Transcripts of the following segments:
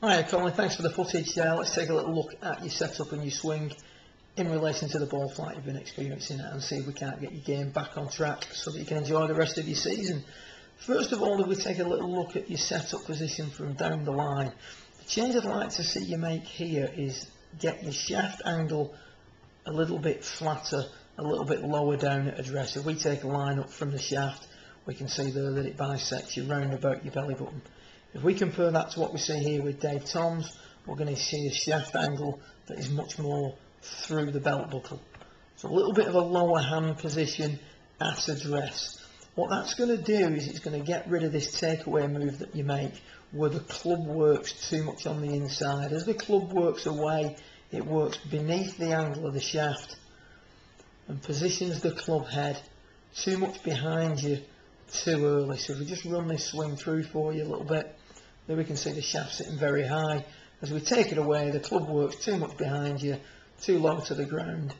Hi Colin, thanks for the footage. Let's take a little look at your setup and your swing in relation to the ball flight you've been experiencing and see if we can't get your game back on track so that you can enjoy the rest of your season. First of all, if we take a little look at your setup position from down the line, the change I'd like to see you make here is get your shaft angle a little bit flatter, a little bit lower down at address. If we take a line up from the shaft, we can see there that it bisects you round about your belly button. If we compare that to what we see here with Dave Toms, we're going to see a shaft angle that is much more through the belt buckle. So a little bit of a lower hand position at address. What that's going to do is it's going to get rid of this takeaway move that you make where the club works too much on the inside. As the club works away, it works beneath the angle of the shaft and positions the club head too much behind you too early. So if we just run this swing through for you a little bit, there we can see the shaft sitting very high. As we take it away, the club works too much behind you, too low to the ground.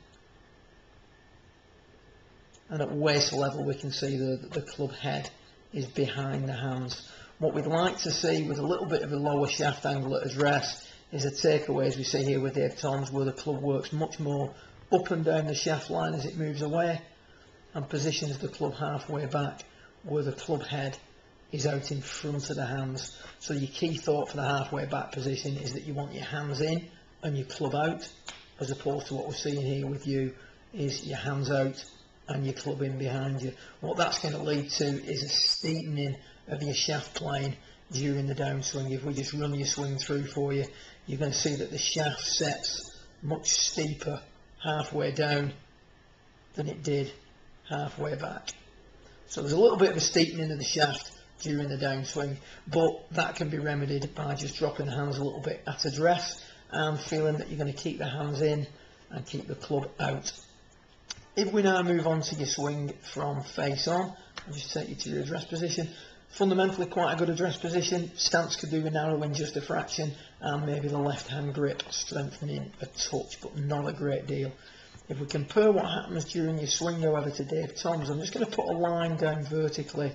And at waist level we can see that the club head is behind the hands. What we'd like to see with a little bit of a lower shaft angle at address is a takeaway, as we see here with Dave Toms, where the club works much more up and down the shaft line as it moves away and positions the club halfway back, where the club head is out in front of the hands. So your key thought for the halfway back position is that you want your hands in and your club out, as opposed to what we're seeing here with you is your hands out and your club in behind you. What that's going to lead to is a steepening of your shaft plane during the downswing. If we just run your swing through for you, you're going to see that the shaft sets much steeper halfway down than it did halfway back. So there's a little bit of a steepening of the shaft during the downswing, but that can be remedied by just dropping the hands a little bit at address and feeling that you're going to keep the hands in and keep the club out. If we now move on to your swing from face on, I'll just take you to your address position. Fundamentally quite a good address position. Stance could do with narrowing just a fraction and maybe the left hand grip strengthening a touch, but not a great deal. If we compare what happens during your swing, however, to Dave Toms, I'm just going to put a line down vertically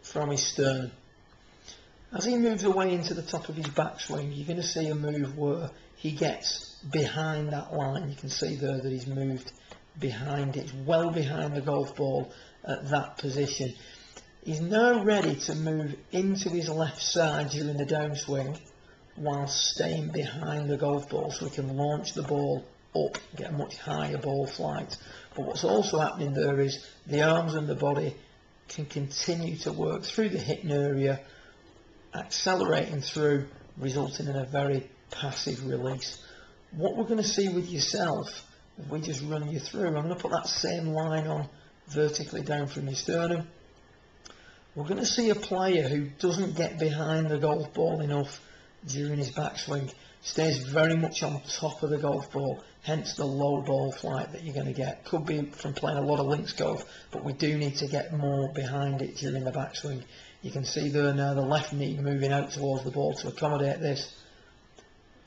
from his sternum. As he moves away into the top of his backswing, you're going to see a move where he gets behind that line. You can see there that he's moved behind it, well behind the golf ball at that position. He's now ready to move into his left side during the downswing while staying behind the golf ball, so he can launch the ball up, get a much higher ball flight. But what's also happening there is the arms and the body can continue to work through the hitting area, accelerating through, resulting in a very passive release. What we're going to see with yourself, if we just run you through, I'm going to put that same line on vertically down from your sternum. We're going to see a player who doesn't get behind the golf ball enough during his backswing, stays very much on top of the golf ball, hence the low ball flight that you're going to get. Could be from playing a lot of links golf, but we do need to get more behind it during the backswing. You can see there now the left knee moving out towards the ball to accommodate this.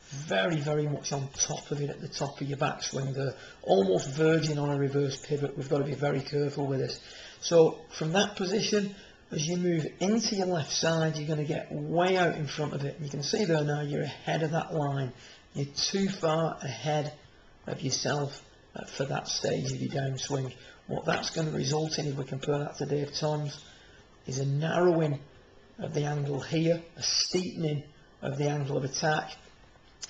Very, very much on top of it at the top of your backswing there, almost verging on a reverse pivot. We've got to be very careful with this. So from that position, as you move into your left side, you're going to get way out in front of it. You can see there now you're ahead of that line. You're too far ahead of yourself for that stage of your downswing. What that's going to result in, if we compare that to Dave Toms, is a narrowing of the angle here, a steepening of the angle of attack.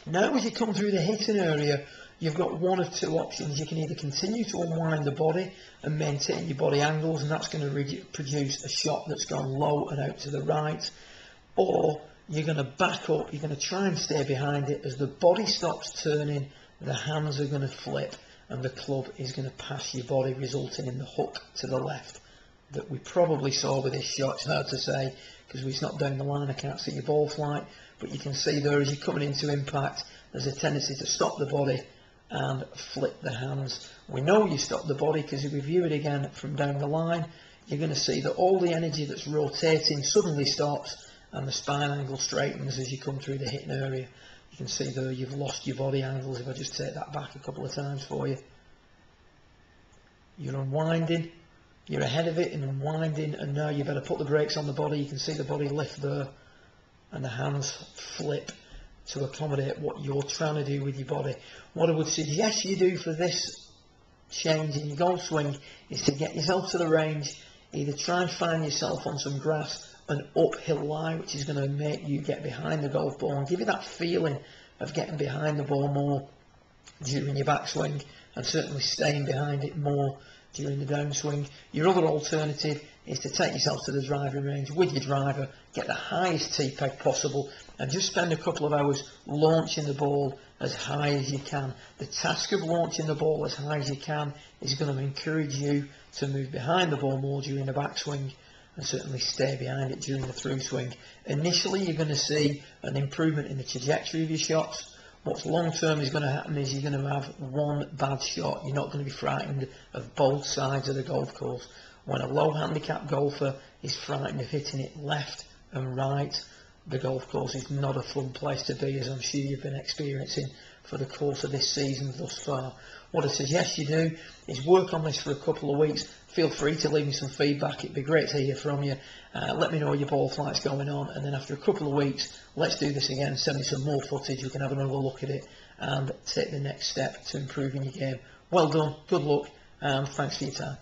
Now as you come through the hitting area, you've got one of two options. You can either continue to unwind the body and maintain your body angles, and that's going to produce a shot that's gone low and out to the right, or you're going to back up, you're going to try and stay behind it. As the body stops turning, the hands are going to flip and the club is going to pass your body, resulting in the hook to the left that we probably saw with this shot. It's hard to say because it's not down the line, I can't see your ball flight, but you can see there as you're coming into impact, there's a tendency to stop the body and flip the hands. We know you stop the body because if we view it again from down the line, you're going to see that all the energy that's rotating suddenly stops and the spine angle straightens as you come through the hitting area. You can see there you've lost your body angles. If I just take that back a couple of times for you, you're unwinding, you're ahead of it and unwinding, and now you better put the brakes on the body. You can see the body lift there and the hands flip to accommodate what you're trying to do with your body. What I would suggest you do for this change in your golf swing is to get yourself to the range, either try and find yourself on some grass, an uphill lie, which is going to make you get behind the golf ball and give you that feeling of getting behind the ball more during your backswing, and certainly staying behind it more during the downswing. Your other alternative is to take yourself to the driving range with your driver, get the highest tee peg possible, and just spend a couple of hours launching the ball as high as you can. The task of launching the ball as high as you can is going to encourage you to move behind the ball more during the backswing, and certainly stay behind it during the through swing. Initially, you're going to see an improvement in the trajectory of your shots. What's long term is going to happen is you're going to have one bad shot. You're not going to be frightened of both sides of the golf course. When a low handicap golfer is frightened of hitting it left and right, the golf course is not a fun place to be, as I'm sure you've been experiencing for the course of this season thus far. What I suggest you do is work on this for a couple of weeks. Feel free to leave me some feedback. It'd be great to hear from you. Let me know your ball flight's going on, and then after a couple of weeks, let's do this again. Send me some more footage. We can have another look at it and take the next step to improving your game. Well done, good luck, and thanks for your time.